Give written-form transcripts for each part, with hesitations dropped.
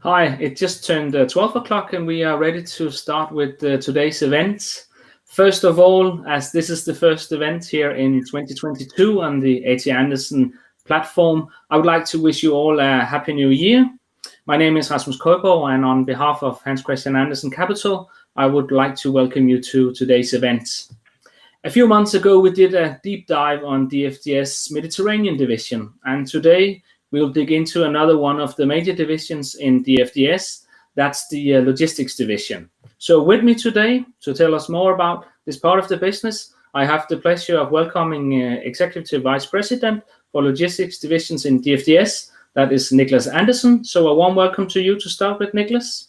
Hi, it just turned 12 o'clock and we are ready to start with today's event. First of all, as this is the first event here in 2022 on the HC Andersen platform, I would like to wish you all a happy new year. My name is Rasmus Køjborg, and on behalf of HC Andersen Capital, I would like to welcome you to today's event. A few months ago, we did a deep dive on DFDS Mediterranean division, and today we'll dig into another one of the major divisions in DFDS, that's the logistics division. So with me today to tell us more about this part of the business, I have the pleasure of welcoming Executive Vice President for Logistics Divisions in DFDS, that is Niklas Andersen. So a warm welcome to you to start with, Niklas.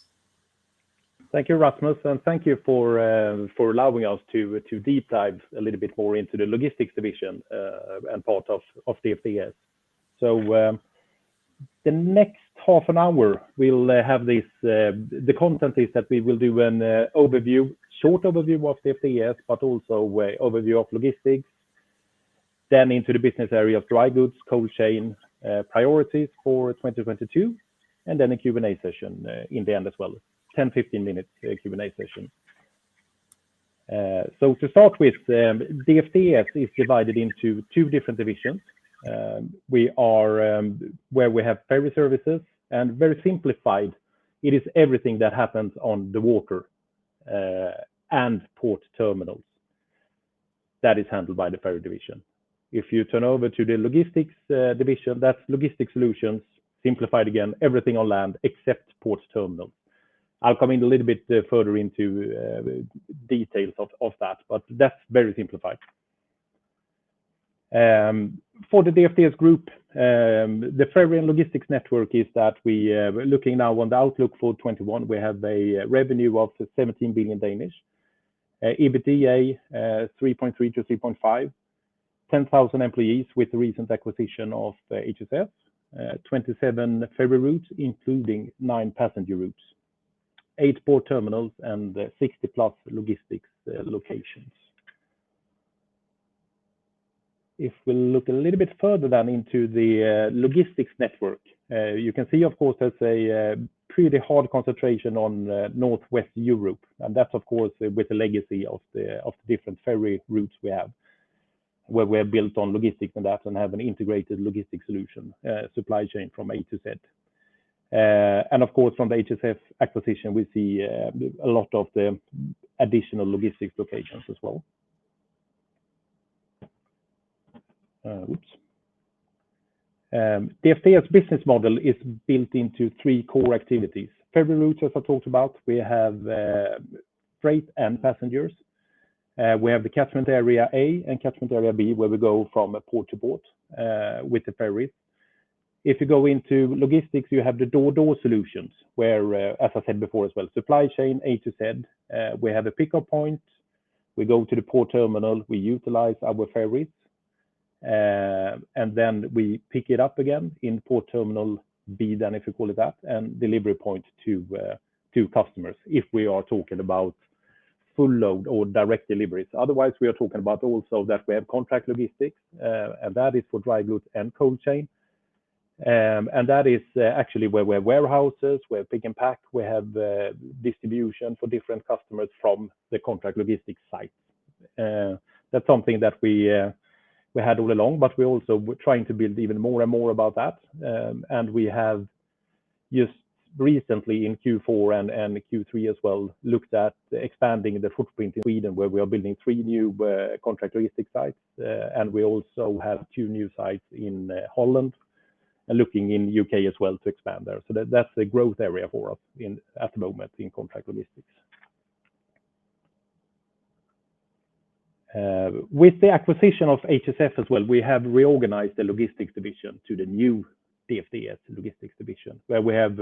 Thank you, Rasmus, and thank you for allowing us to deep dive a little bit more into the logistics division and part of DFDS. So the next half an hour we'll have this. The content is that we will do an short overview of DFDS, but also overview of logistics. Then into the business area of dry goods, cold chain, priorities for 2022, and then a Q&A session in the end as well. 10-15 minutes Q&A session. So to start with, DFDS is divided into two different divisions. We are where we have ferry services, and very simplified, it is everything that happens on the water and port terminals. That is handled by the ferry division. If you turn over to the logistics division, that's logistic solutions, simplified again, everything on land except port terminals. I'll come in a little bit further into details of that, but that's very simplified. For the DFDS group, the ferry and logistics network is that we're looking now on the outlook for 21. We have a revenue of 17 billion Danish, EBITDA 3.3 to 3.5, 10,000 employees with the recent acquisition of HSF, 27 ferry routes, including 9 passenger routes, 8 port terminals, and 60 plus logistics locations. If we look a little bit further down into the logistics network, you can see, of course, there's a pretty hard concentration on Northwest Europe, and that's, of course, with the legacy of the different ferry routes we have, where we're built on logistics and that, and have an integrated logistics solution, supply chain from A to Z. And of course, from the HSF acquisition, we see a lot of the additional logistics locations as well. DFDS business model is built into 3 core activities. Ferry routes, as I talked about, we have freight and passengers. We have the catchment area A and catchment area B, where we go from port to port with the ferries. If you go into logistics, you have the door-to-door solutions, where, as I said before as well, supply chain A to Z. We have a pickup point. We go to the port terminal. We utilize our ferries. And then we pick it up again in port terminal B, then if you call it that, and delivery point to customers, if we are talking about full load or direct deliveries. Otherwise, we are talking about also that we have contract logistics, and that is for dry goods and cold chain. And that is actually where we have warehouses, we have pick and pack, we have distribution for different customers from the contract logistics site. That's something that we had all along, but we're also trying to build even more and more about that. And we have just recently in Q4 and Q3 as well looked at expanding the footprint in Sweden, where we are building 3 new contract logistics sites, and we also have 2 new sites in Holland, and looking in UK as well to expand there. So that's a growth area for us at the moment in contract logistics. With the acquisition of HSF as well, we have reorganized the logistics division to the new DFDS logistics division, where we have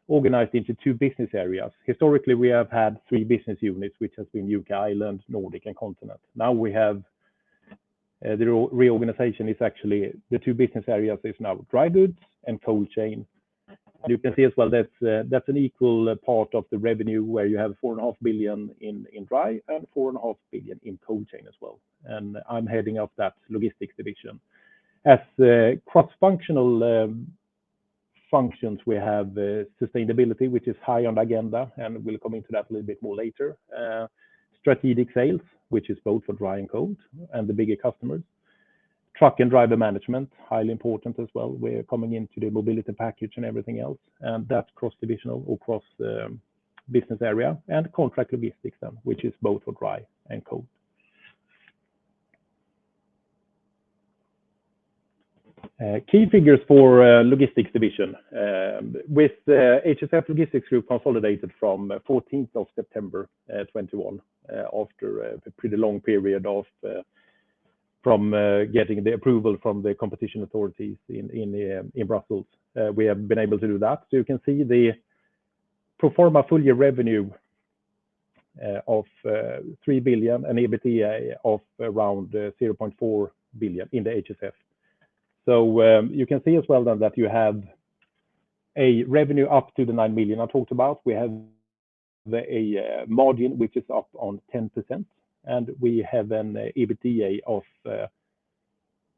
organized into 2 business areas. Historically, we have had 3 business units, which has been UK, Ireland, Nordic, and Continent. Now we have the reorganization is actually the 2 business areas is now dry goods and cold chain. You can see as well that's an equal part of the revenue, where you have 4.5 billion in dry and 4.5 billion in cold chain as well. And I'm heading up that logistics division. As cross-functional functions, we have sustainability, which is high on the agenda, and we'll come into that a little bit more later. Strategic sales, which is both for dry and cold, and the bigger customers. Truck and driver management, highly important as well. We're coming into the mobility package and everything else, and that's cross-divisional or cross business area. And contract logistics then, which is both for dry and cold. Key figures for logistics division. With HSF Logistics Group consolidated from 14th of September 21, after a pretty long period of from getting the approval from the competition authorities in Brussels. We have been able to do that. So you can see the pro forma full year revenue of 3 billion and EBITDA of around 0.4 billion in the HSF. So you can see as well then that you have a revenue up to the 9 million I talked about. We have a margin which is up on 10%, and we have an EBITDA of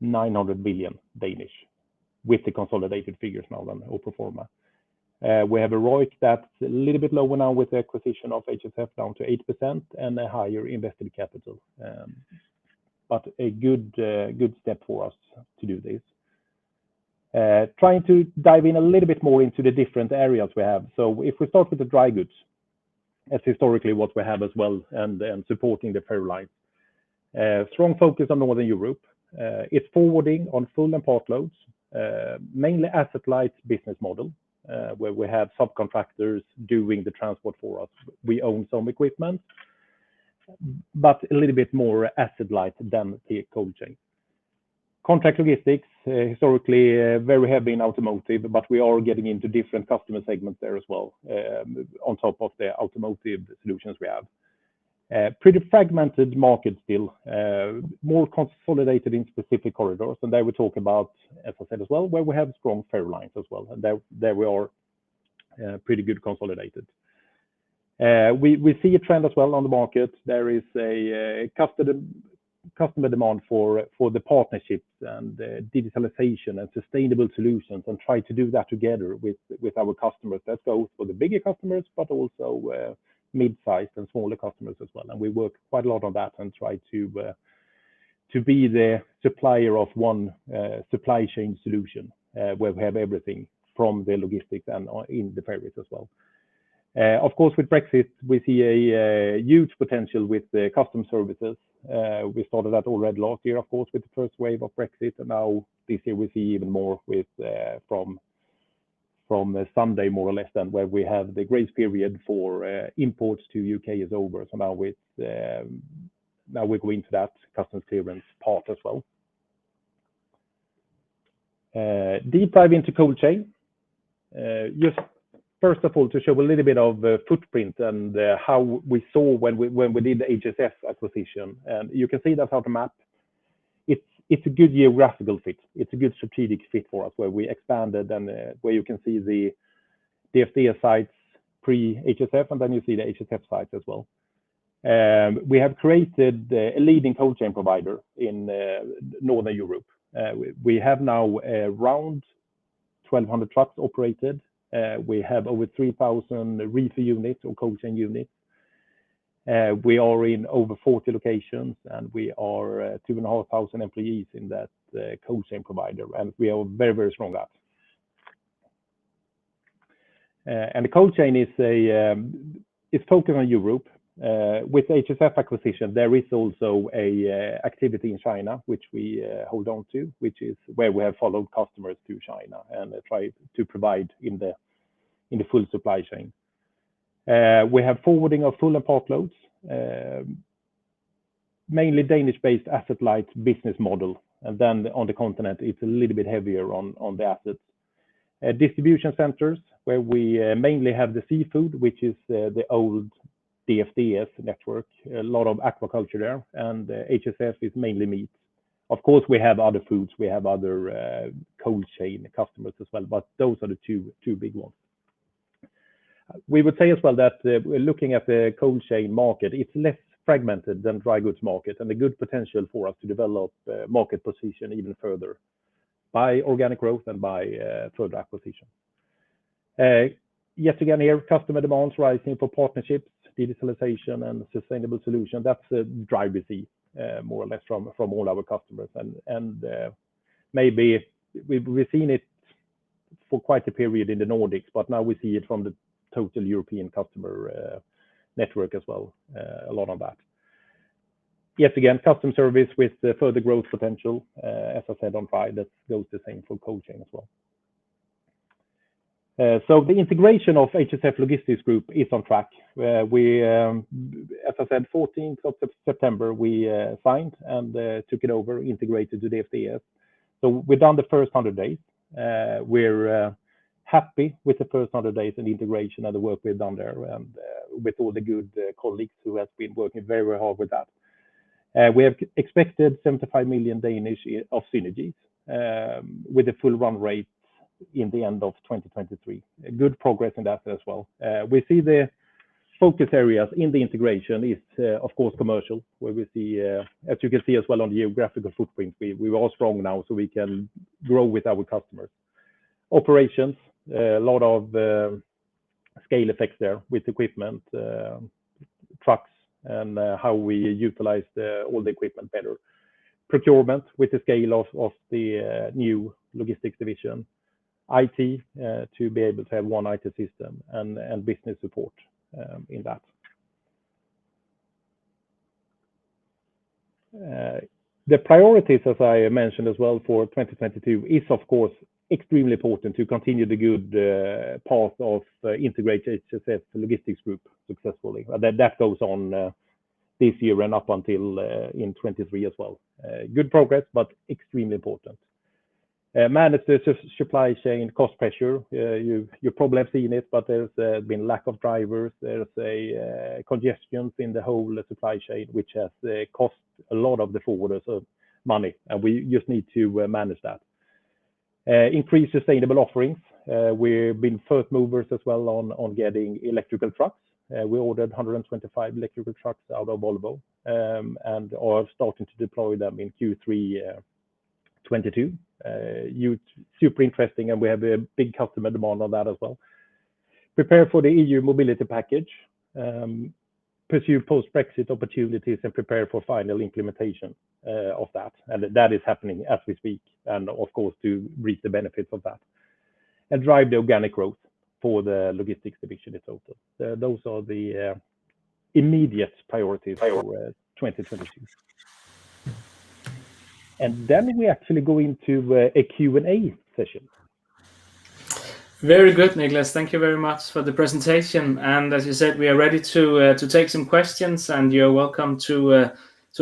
900 million Danish with the consolidated figures now then, or pro forma. We have a ROIC that's a little bit lower now with the acquisition of HSF, down to 8%, and a higher invested capital. But a good step for us to do this. Trying to dive in a little bit more into the different areas we have. So if we start with the dry goods, that's historically what we have as well, and supporting the ferry lines. Strong focus on Northern Europe. It's forwarding on full and part loads, mainly asset-light business model, where we have subcontractors doing the transport for us. We own some equipment, but a little bit more asset-light than the cold chain. Contract logistics, historically very heavy in automotive, but we are getting into different customer segments there as well, on top of the automotive solutions we have. Pretty fragmented market still, more consolidated in specific corridors, and there we talk about, as I said as well, where we have strong ferry lines as well, and there we are pretty good consolidated. We see a trend as well on the market. There is a customer demand for the partnerships and digitalization and sustainable solutions, and try to do that together with our customers. That goes for the bigger customers, but also mid-sized and smaller customers as well. And we work quite a lot on that and try to be the supplier of one supply chain solution, where we have everything from the logistics and in the ferries as well. Of course, with Brexit, we see a huge potential with the custom services. We started that already last year, of course, with the first wave of Brexit, and now this year we see even more with from Sunday, more or less, than where we have the grace period for imports to UK is over. So now we're going to that customs clearance part as well. Deep dive into cold chain. Just first of all, to show a little bit of footprint and how we saw when we did the HSF acquisition. And you can see that on the map. It's a good geographical fit. It's a good strategic fit for us, where we expanded, and where you can see the DFDS sites pre-HSF, and then you see the HSF sites as well. We have created a leading cold chain provider in Northern Europe. We have now around 1,200 trucks operated. We have over 3,000 reefer units or cold chain units. We are in over 40 locations, and we are 2,500 employees in that cold chain provider, and we are very, very strong at. And the cold chain is it's focused on Europe. With HSF acquisition, there is also a activity in China, which we hold on to, which is where we have followed customers to China and try to provide in the full supply chain. We have forwarding of full and part loads, mainly Danish-based asset-light business model, and then on the continent it's a little bit heavier on the assets. Distribution centers, where we mainly have the seafood, which is the old DFDS network, a lot of aquaculture there, and HSF is mainly meat. Of course, we have other foods, we have other cold chain customers as well, but those are the two big ones. We would say as well that looking at the cold chain market, it's less fragmented than dry goods market, and a good potential for us to develop market position even further by organic growth and by further acquisition. Yet again here, customer demands rising for partnerships, digitalization, and sustainable solution. That's the drive we see more or less from all our customers. And maybe we've seen it for quite a period in the Nordics, but now we see it from the total European customer network as well, a lot on that. Yet again, custom service with further growth potential, as I said on Friday, that goes the same for cold chain as well. So the integration of HSF Logistics Group is on track. We, as I said, 14th of September, we signed and took it over, integrated to DFDS. So we've done the first 100 days. We're happy with the first 100 days and integration and the work we've done there, and with all the good colleagues who have been working very, very hard with that. We have expected 75 million of synergies with a full run rate in the end of 2023. Good progress in that as well. We see the focus areas in the integration is, of course, commercial, where we see, as you can see as well on the geographical footprint, we are strong now, so we can grow with our customers. Operations, a lot of scale effects there with equipment, trucks, and how we utilize all the equipment better. Procurement with the scale of the new logistics division. IT, to be able to have one IT system, and business support in that. The priorities, as I mentioned as well, for 2022 is, of course, extremely important to continue the good path of integrate HSF Logistics Group successfully. That goes on this year and up until in 23 as well. Good progress, but extremely important. Manage the supply chain cost pressure. You probably have seen it, but there's been lack of drivers. There's a congestion in the whole supply chain, which has cost a lot of the forwarders of money, and we just need to manage that. Increase sustainable offerings. We've been first movers as well on getting electrical trucks. We ordered 125 electrical trucks out of Volvo, and are starting to deploy them in Q3 22. Super interesting, and we have a big customer demand on that as well. Prepare for the EU mobility package. Pursue post-Brexit opportunities and prepare for final implementation of that. And that is happening as we speak, and of course to reap the benefits of that. And drive the organic growth for the logistics division in total. Those are the immediate priorities for 2022. And then we actually go into a Q&A session. Very good, Niklas. Thank you very much for the presentation. And as you said, we are ready to take some questions, and you're welcome to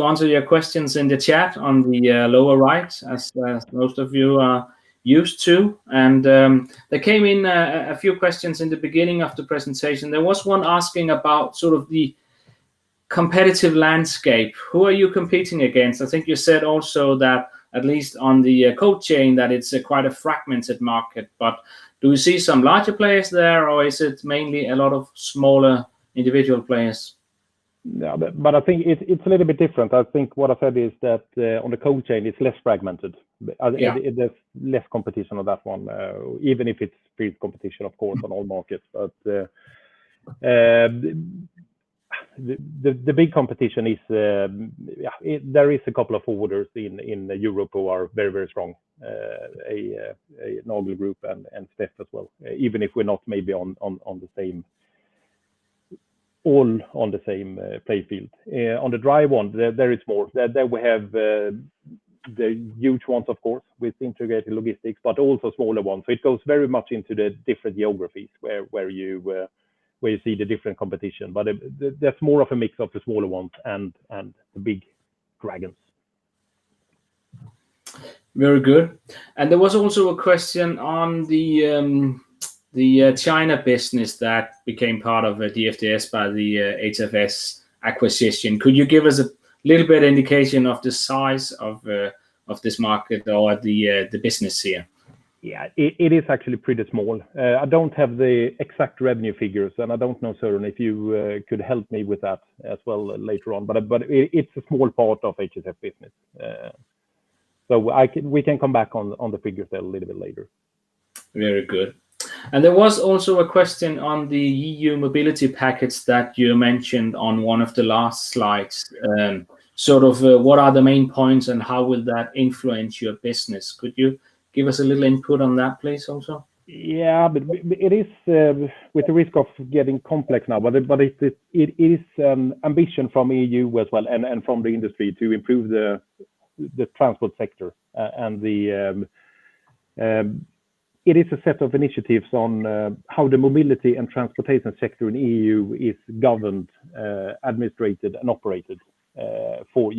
answer your questions in the chat on the lower right, as most of you are used to. And there came in a few questions in the beginning of the presentation. There was one asking about sort of the competitive landscape. Who are you competing against? I think you said also that, at least on the cold chain, that it's quite a fragmented market, but do you see some larger players there, or is it mainly a lot of smaller individual players? Yeah, but I think it's a little bit different. I think what I said is that on the cold chain, it's less fragmented. There's less competition on that one, even if it's fierce competition, of course, on all markets. But the big competition is, there is a couple of forwarders in Europe who are very, very strong. A Nagel Group and Steph as well, even if we're not maybe on the same, all on the same play field. On the dry one, there is more. There we have the huge ones, of course, with integrated logistics, but also smaller ones. So it goes very much into the different geographies where you see the different competition. But that's more of a mix of the smaller ones and the big dragons. Very good. And there was also a question on the China business that became part of DFDS by the HFS acquisition. Could you give us a little bit indication of the size of this market or the business here? Yeah, it is actually pretty small. I don't have the exact revenue figures, and I don't know, Søren, if you could help me with that as well later on. But it's a small part of HSF business. So we can come back on the figures there a little bit later. Very good. And there was also a question on the EU mobility package that you mentioned on one of the last slides. What are the main points and how will that influence your business? Could you give us a little input on that, please, also? Yeah, but it is with the risk of getting complex now, but it is ambition from EU as well and from the industry to improve the transport sector and it is a set of initiatives on how the mobility and transportation sector in EU is governed, administrated, and operated for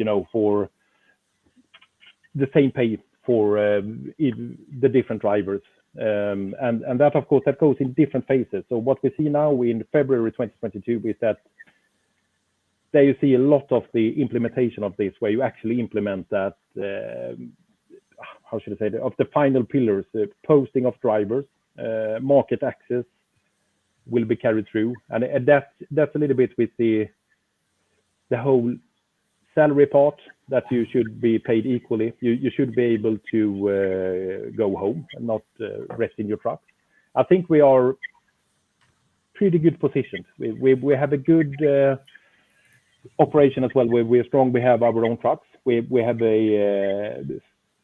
the same pay for the different drivers. And that, of course, that goes in different phases. So what we see now in February 2022 is that there you see a lot of the implementation of this, where you actually implement that, how should I say, of the final pillars, posting of drivers, market access will be carried through. And that's a little bit with the whole salary part, that you should be paid equally. You should be able to go home and not rest in your truck. I think we are pretty good positioned. We have a good operation as well, where we're strong. We have our own trucks. We have a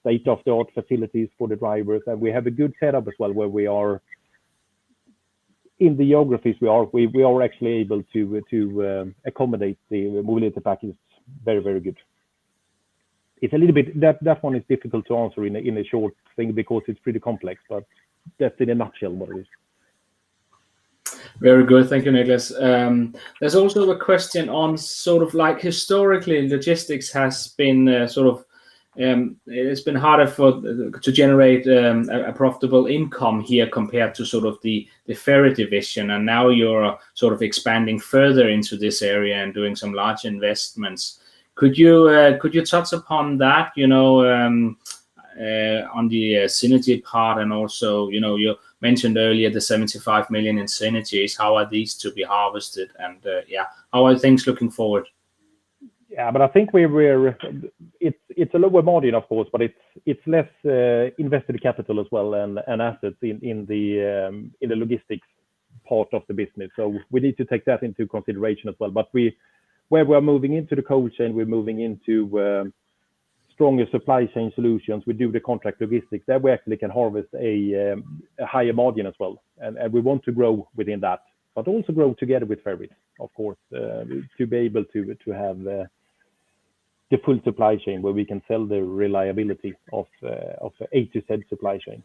state-of-the-art facilities for the drivers, and we have a good setup as well, where we are in the geographies we are actually able to accommodate the mobility package very, very good. It's a little bit that one is difficult to answer in a short thing because it's pretty complex, but that's in a nutshell what it is. Very good, thank you, Niklas. There's also a question on sort of like historically logistics has been it's been harder to generate a profitable income here compared to sort of the ferry division, and now you're sort of expanding further into this area and doing some large investments. Could you touch upon that, on the synergy part, and also, you mentioned earlier the 75 million in synergies. How are these to be harvested, and how are things looking forward? Yeah, but I think it's a lower margin, of course, but it's less invested capital as well and assets in the logistics part of the business. So we need to take that into consideration as well. But where we're moving into the cold chain, we're moving into stronger supply chain solutions. We do the contract logistics. There we actually can harvest a higher margin as well, and we want to grow within that, but also grow together with ferries, of course, to be able to have the full supply chain where we can sell the reliability of A to Z supply chain.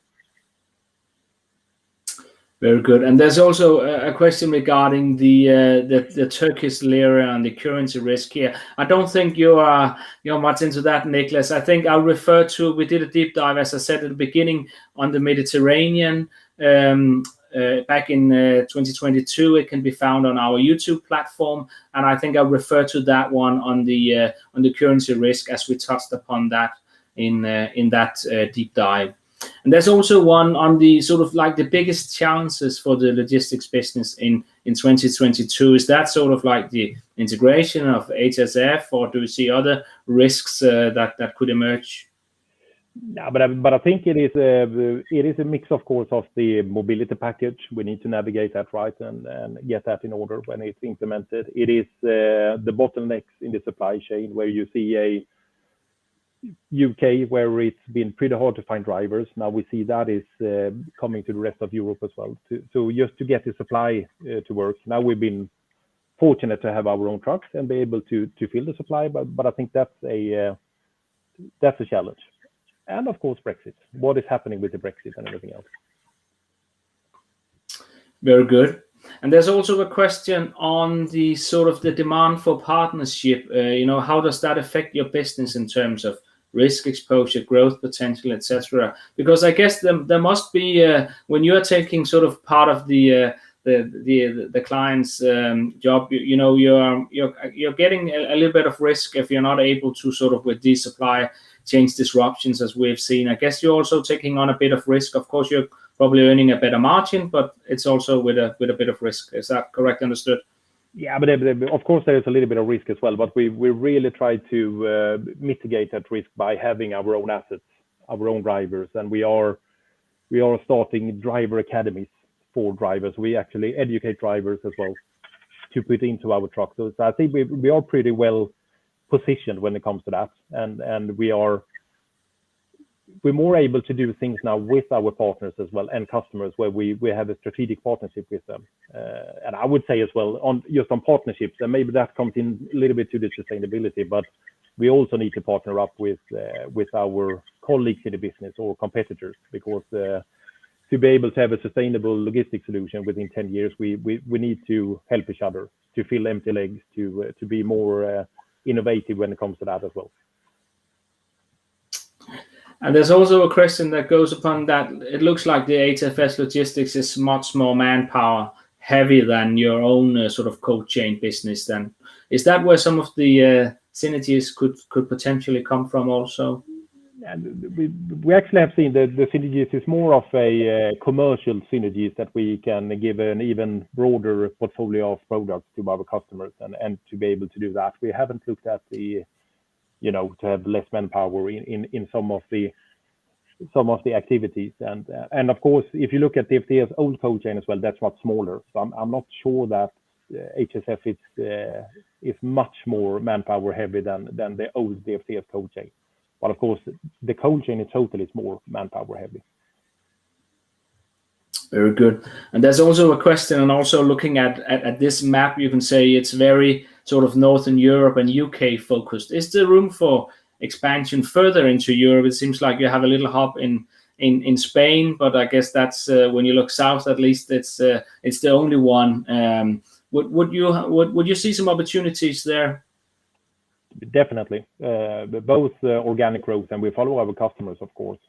Very good. And there's also a question regarding the Turkish lira and the currency risk here. I don't think you're much into that, Niklas. I think I'll refer to, we did a deep dive, as I said at the beginning, on the Mediterranean back in 2022. It can be found on our YouTube platform, and I think I'll refer to that one on the currency risk, as we touched upon that in that deep dive. And there's also one on the sort of like the biggest challenges for the logistics business in 2022. Is that sort of like the integration of HSF, or do you see other risks that could emerge? Yeah, but I think it is a mix, of course, of the mobility package. We need to navigate that right and get that in order when it's implemented. It is the bottlenecks in the supply chain, where you see a UK where it's been pretty hard to find drivers. Now we see that is coming to the rest of Europe as well. So just to get the supply to work. Now we've been fortunate to have our own trucks and be able to fill the supply, but I think that's a challenge. And of course, Brexit. What is happening with the Brexit and everything else? Very good. And there's also a question on the sort of the demand for partnership. How does that affect your business in terms of risk exposure, growth potential, etc.? Because I guess there must be when you are taking sort of part of the client's job, you're getting a little bit of risk if you're not able to sort of, with these supply chain disruptions as we've seen. I guess you're also taking on a bit of risk. Of course, you're probably earning a better margin, but it's also with a bit of risk. Is that correct understood? Yeah, but of course there is a little bit of risk as well, but we really try to mitigate that risk by having our own assets, our own drivers, and we are starting driver academies for drivers. We actually educate drivers as well to put into our trucks. So I think we are pretty well positioned when it comes to that, and we're more able to do things now with our partners as well and customers where we have a strategic partnership with them. And I would say as well on partnerships, and maybe that comes in a little bit to the sustainability, but we also need to partner up with our colleagues in the business or competitors, because to be able to have a sustainable logistics solution within 10 years, we need to help each other to fill empty legs, to be more innovative when it comes to that as well. And there's also a question that goes upon that. It looks like the HSF Logistics is much more manpower heavy than your own sort of cold chain business. Then is that where some of the synergies could potentially come from also? And we actually have seen the synergies is more of a commercial synergies that we can give an even broader portfolio of products to our customers, and to be able to do that. We haven't looked at the, to have less manpower in some of the activities, and of course, if you look at DFDS old cold chain as well, that's much smaller. So I'm not sure that HSF is much more manpower heavy than the old DFDS cold chain. But of course, the cold chain in total is more manpower heavy. Very good. And there's also a question, and also looking at this map, you can say it's very sort of Northern Europe and UK focused. Is there room for expansion further into Europe? It seems like you have a little hub in Spain, but I guess that's when you look south, at least it's the only one. Would you see some opportunities there? Definitely, both organic growth, and we follow our customers, of course.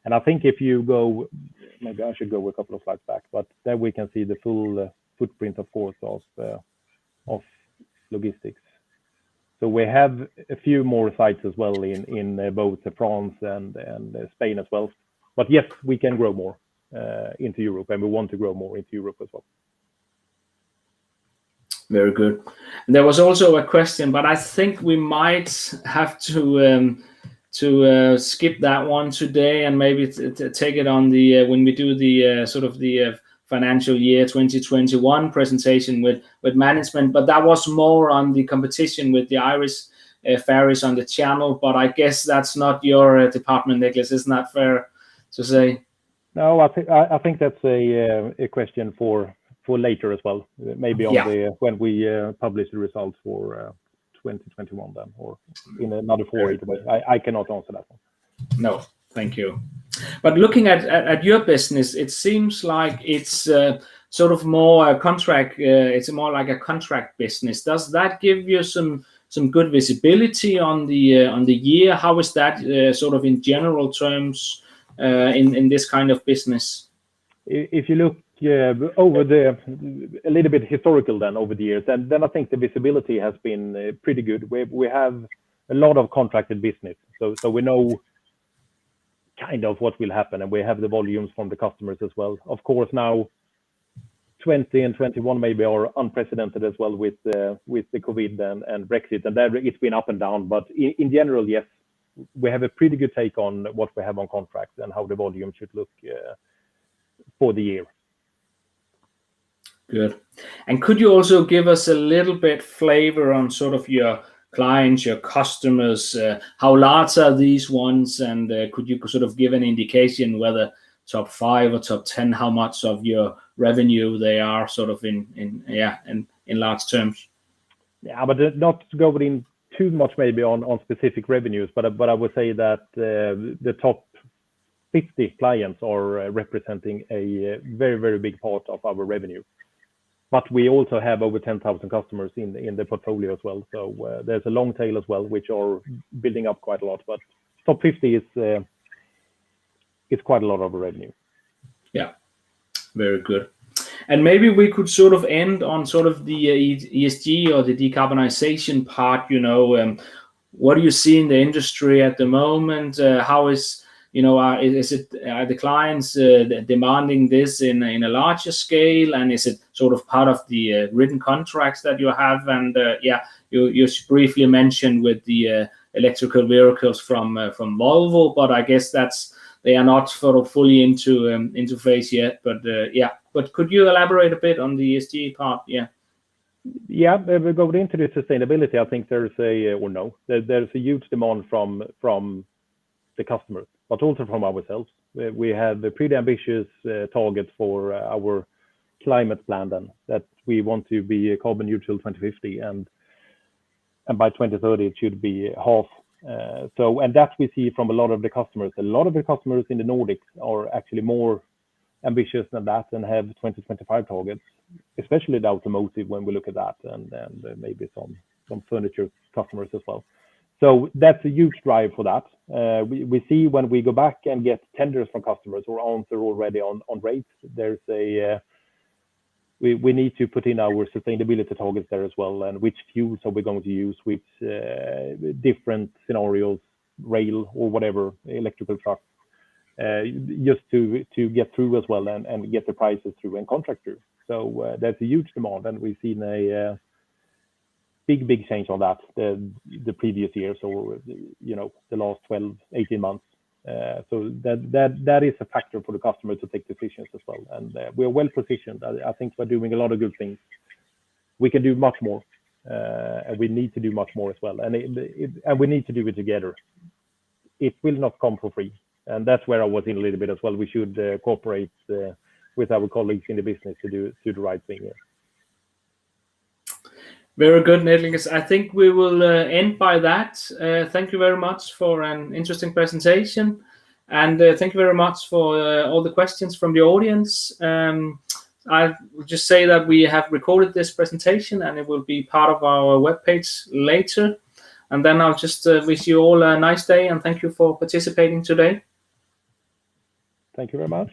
And I think if you go, maybe I should go a couple of slides back, but there we can see the full footprint, of course, of logistics. So we have a few more sites as well in both France and Spain as well. But yes, we can grow more into Europe, and we want to grow more into Europe as well. Very good. And there was also a question, but I think we might have to skip that one today, and maybe take it on the when we do the sort of the financial year 2021 presentation with management. But that was more on the competition with the Irish ferries on the channel. But I guess that's not your department, Niklas. Isn't that fair to say? No, I think that's a question for later as well, maybe on when we publish the results for 2021 then, or in another forum. I cannot answer that one. No, thank you. But looking at your business, it seems like it's sort of more a contract. It's more like a contract business. Does that give you some good visibility on the year? How is that sort of in general terms in this kind of business? If you look over a little bit historical then over the years, then I think the visibility has been pretty good. We have a lot of contracted business, so we know kind of what will happen, and we have the volumes from the customers as well. Of course, now 20 and 21 maybe are unprecedented as well with the COVID and Brexit, and there it's been up and down. But in general, yes, we have a pretty good take on what we have on contracts and how the volume should look for the year. Good. And could you also give us a little bit flavor on sort of your clients, your customers? How large are these ones? And could you sort of give an indication whether top 5 or top 10, how much of your revenue they are sort of in large terms? Yeah, but not to go in too much maybe on specific revenues, but I would say that the top 50 clients are representing a very, very big part of our revenue. But we also have over 10,000 customers in the portfolio as well. So there's a long tail as well, which are building up quite a lot. But top 50 is quite a lot of revenue. Yeah, very good. And maybe we could sort of end on sort of the ESG or the decarbonization part. What do you see in the industry at the moment? How is are the clients demanding this in a larger scale, and is it sort of part of the written contracts that you have? And you briefly mentioned with the electrical vehicles from Volvo, but I guess that's they are not sort of fully into phase yet. But yeah, but could you elaborate a bit on the ESG part? Yeah. Yeah, we going into the sustainability. I think there's a huge demand from the customers, but also from ourselves. We have a pretty ambitious target for our climate plan, then, that we want to be carbon neutral 2050, and by 2030 it should be half. And that we see from a lot of the customers. A lot of the customers in the Nordics are actually more ambitious than that and have 2025 targets, especially the automotive when we look at that, and maybe some furniture customers as well. So that's a huge drive for that. We see when we go back and get tenders from customers or answer already on rates, there's we need to put in our sustainability targets there as well, and which fuels are we going to use, which different scenarios, rail or whatever, electrical trucks, just to get through as well, and get the prices through and contract through. So that's a huge demand, and we've seen a big change on that the previous years, or the last 12-18 months. So that is a factor for the customer to take decisions as well, and we are well positioned. I think we're doing a lot of good things. We can do much more, and we need to do much more as well, and we need to do it together. It will not come for free, and that's where I was in a little bit as well. We should cooperate with our colleagues in the business to do the right thing here. Very good, Niklas. I think we will end by that. Thank you very much for an interesting presentation, and thank you very much for all the questions from the audience. I will just say that we have recorded this presentation, and it will be part of our webpage later. And then I'll just wish you all a nice day, and thank you for participating today. Thank you very much.